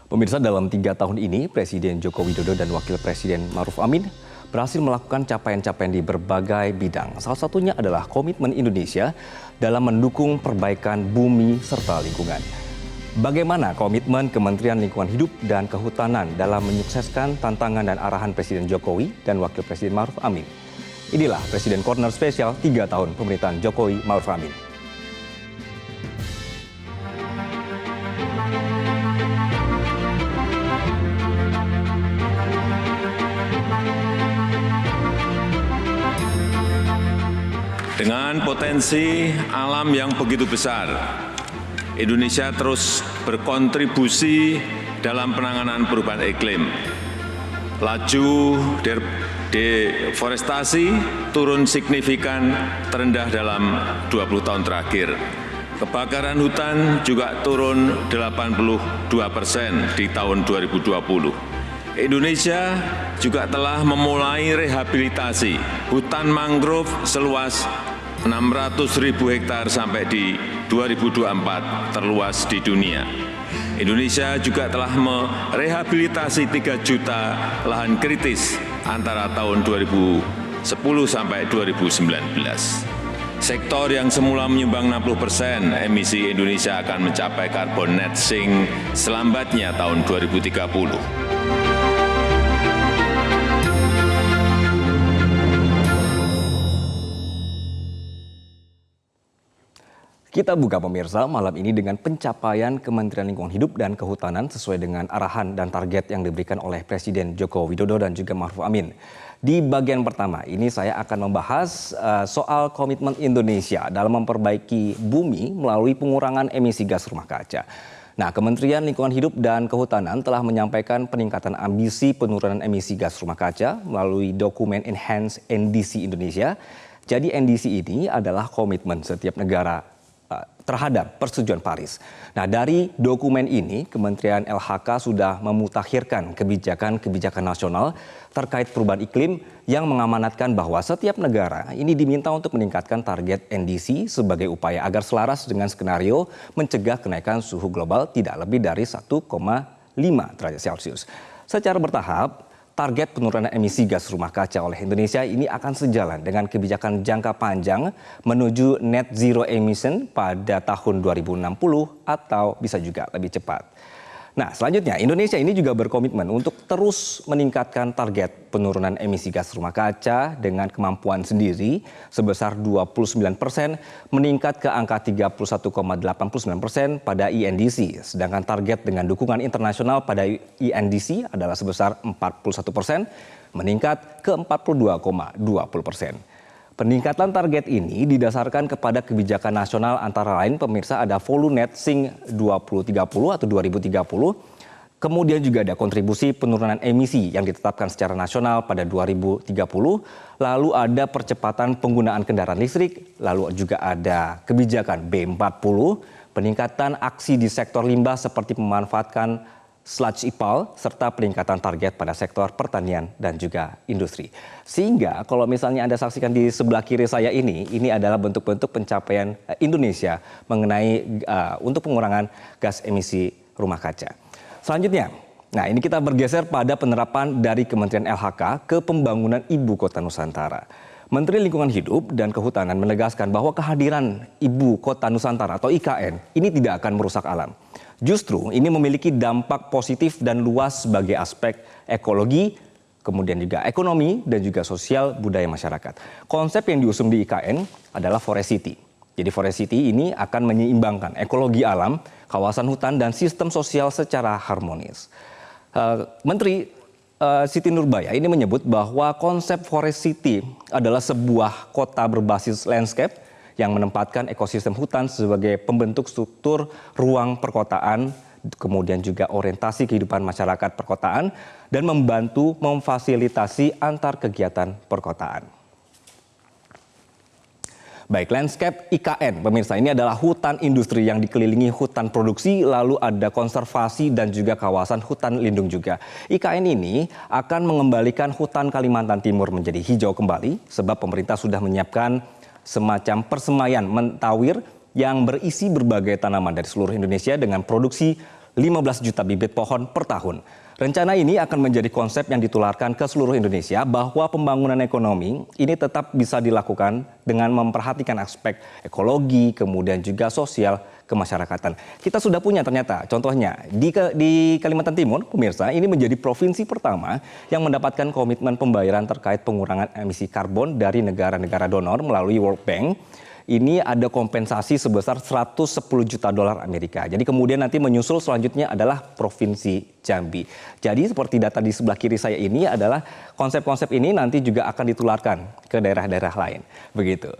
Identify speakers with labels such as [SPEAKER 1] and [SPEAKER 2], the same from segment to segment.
[SPEAKER 1] Pemirsa, dalam 3 tahun ini, Presiden Joko Widodo dan Wakil Presiden Ma'ruf Amin berhasil melakukan capaian-capaian di berbagai bidang. Salah satunya adalah komitmen Indonesia dalam mendukung perbaikan bumi serta lingkungan. Bagaimana komitmen Kementerian Lingkungan Hidup dan Kehutanan dalam menyukseskan tantangan dan arahan Presiden Jokowi dan Wakil Presiden Ma'ruf Amin? Inilah Presiden Corner Spesial 3 tahun pemerintahan Jokowi Ma'ruf Amin.
[SPEAKER 2] Dengan potensi alam yang begitu besar, Indonesia terus berkontribusi dalam penanganan perubahan iklim. Laju deforestasi turun signifikan terendah dalam 20 tahun terakhir. Kebakaran hutan juga turun 82% di tahun 2020. Indonesia juga telah memulai rehabilitasi hutan mangrove seluas 600.000 hektar sampai di 2024 terluas di dunia. Indonesia juga telah merehabilitasi 3 juta lahan kritis antara tahun 2010 sampai 2019. Sektor yang semula menyumbang 60% emisi Indonesia akan mencapai carbon net sink selambatnya tahun 2030.
[SPEAKER 1] Kita buka pemirsa malam ini dengan pencapaian Kementerian Lingkungan Hidup dan Kehutanan sesuai dengan arahan dan target yang diberikan oleh Presiden Joko Widodo dan juga Ma'ruf Amin. Di bagian pertama ini saya akan membahas soal komitmen Indonesia dalam memperbaiki bumi melalui pengurangan emisi gas rumah kaca. Nah, Kementerian Lingkungan Hidup dan Kehutanan telah menyampaikan peningkatan ambisi penurunan emisi gas rumah kaca melalui dokumen Enhanced NDC Indonesia. Jadi NDC ini adalah komitmen setiap negara terhadap persetujuan Paris. Nah, dari dokumen ini, Kementerian LHK sudah memutakhirkan kebijakan-kebijakan nasional terkait perubahan iklim yang mengamanatkan bahwa setiap negara ini diminta untuk meningkatkan target NDC sebagai upaya agar selaras dengan skenario mencegah kenaikan suhu global tidak lebih dari 1,5 derajat Celcius. Secara bertahap, target penurunan emisi gas rumah kaca oleh Indonesia ini akan sejalan dengan kebijakan jangka panjang menuju net zero emission pada tahun 2060 atau bisa juga lebih cepat. Nah, selanjutnya Indonesia ini juga berkomitmen untuk terus meningkatkan target penurunan emisi gas rumah kaca dengan kemampuan sendiri sebesar 29%, meningkat ke angka 31,89% pada INDC. Sedangkan target dengan dukungan internasional pada INDC adalah sebesar 41%, meningkat ke 42,20%. Peningkatan target ini didasarkan kepada kebijakan nasional antara lain pemirsa ada Volunet Sink 2030 atau 2030. Kemudian juga ada kontribusi penurunan emisi yang ditetapkan secara nasional pada 2030. Lalu ada percepatan penggunaan kendaraan listrik. Lalu juga ada kebijakan B40, peningkatan aksi di sektor limbah seperti memanfaatkan sludge IPAL, serta peningkatan target pada sektor pertanian dan juga industri. Sehingga kalau misalnya Anda saksikan di sebelah kiri saya ini adalah bentuk-bentuk pencapaian Indonesia mengenai untuk pengurangan gas emisi rumah kaca. Selanjutnya, nah ini kita bergeser pada penerapan dari Kementerian LHK ke pembangunan Ibu Kota Nusantara. Menteri Lingkungan Hidup dan Kehutanan menegaskan bahwa kehadiran Ibu Kota Nusantara atau IKN ini tidak akan merusak alam. Justru ini memiliki dampak positif dan luas sebagai aspek ekologi, kemudian juga ekonomi dan juga sosial budaya masyarakat. Konsep yang diusung di IKN adalah Forest City. Jadi Forest City ini akan menyeimbangkan ekologi alam, kawasan hutan dan sistem sosial secara harmonis. Menteri Siti Nurbaya ini menyebut bahwa konsep Forest City adalah sebuah kota berbasis landscape yang menempatkan ekosistem hutan sebagai pembentuk struktur ruang perkotaan, kemudian juga orientasi kehidupan masyarakat perkotaan, dan membantu memfasilitasi antar kegiatan perkotaan. Baik, landscape IKN, pemirsa, ini adalah hutan industri yang dikelilingi hutan produksi, lalu ada konservasi dan juga kawasan hutan lindung juga. IKN ini akan mengembalikan hutan Kalimantan Timur menjadi hijau kembali, sebab pemerintah sudah menyiapkan semacam persemaian mentawir yang berisi berbagai tanaman dari seluruh Indonesia dengan produksi 15 juta bibit pohon per tahun. Rencana ini akan menjadi konsep yang ditularkan ke seluruh Indonesia bahwa pembangunan ekonomi ini tetap bisa dilakukan dengan memperhatikan aspek ekologi, kemudian juga sosial kemasyarakatan. Kita sudah punya ternyata, contohnya di Kalimantan Timur, pemirsa, ini menjadi provinsi pertama yang mendapatkan komitmen pembayaran terkait pengurangan emisi karbon dari negara-negara donor melalui World Bank. Ini ada kompensasi sebesar 110 juta dolar Amerika. Jadi kemudian nanti menyusul selanjutnya adalah Provinsi Jambi. Jadi seperti data di sebelah kiri saya ini adalah konsep-konsep ini nanti juga akan ditularkan ke daerah-daerah lain. Begitu.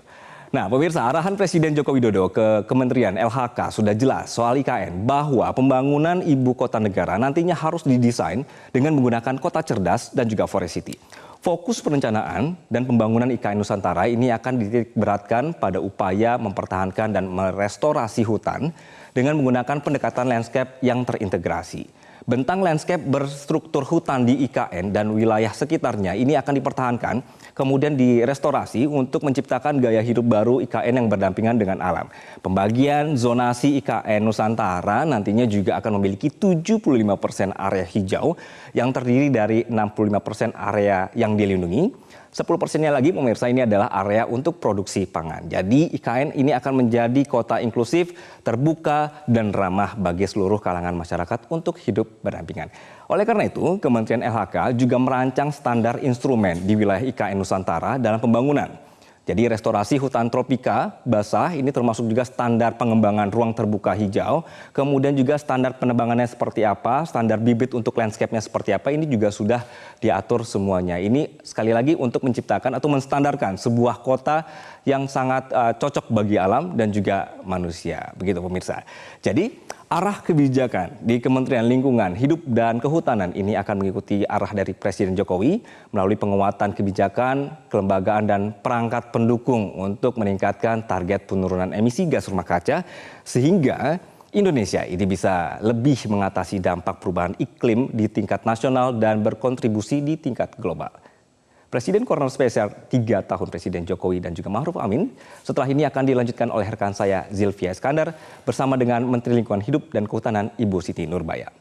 [SPEAKER 1] Nah, pemirsa, arahan Presiden Joko Widodo ke Kementerian LHK sudah jelas soal IKN bahwa pembangunan ibu kota negara nantinya harus didesain dengan menggunakan kota cerdas dan juga Forest City. Fokus perencanaan dan pembangunan IKN Nusantara ini akan dititikberatkan pada upaya mempertahankan dan merestorasi hutan dengan menggunakan pendekatan landscape yang terintegrasi. Bentang landscape berstruktur hutan di IKN dan wilayah sekitarnya ini akan dipertahankan, kemudian direstorasi untuk menciptakan gaya hidup baru IKN yang berdampingan dengan alam. Pembagian zonasi IKN Nusantara nantinya juga akan memiliki 75% area hijau yang terdiri dari 65% area yang dilindungi. 10%-nya lagi pemirsa ini adalah area untuk produksi pangan. Jadi IKN ini akan menjadi kota inklusif, terbuka, dan ramah bagi seluruh kalangan masyarakat untuk hidup berdampingan. Oleh karena itu, Kementerian LHK juga merancang standar instrumen di wilayah IKN Nusantara dalam pembangunan. Jadi restorasi hutan tropika basah ini termasuk juga standar pengembangan ruang terbuka hijau, kemudian juga standar penebangannya seperti apa, standar bibit untuk landscape-nya seperti apa, ini juga sudah diatur semuanya. Ini sekali lagi untuk menciptakan atau menstandarkan sebuah kota yang sangat cocok bagi alam dan juga manusia. Begitu pemirsa. Jadi arah kebijakan di Kementerian Lingkungan Hidup dan Kehutanan ini akan mengikuti arah dari Presiden Jokowi melalui penguatan kebijakan, kelembagaan dan perangkat pendukung untuk meningkatkan target penurunan emisi gas rumah kaca sehingga Indonesia ini bisa lebih mengatasi dampak perubahan iklim di tingkat nasional dan berkontribusi di tingkat global. Presiden Corner Spesial 3 tahun Presiden Jokowi dan juga Ma'ruf Amin. Setelah ini akan dilanjutkan oleh rekan saya Zilvia Iskandar bersama dengan Menteri Lingkungan Hidup dan Kehutanan Ibu Siti Nurbaya.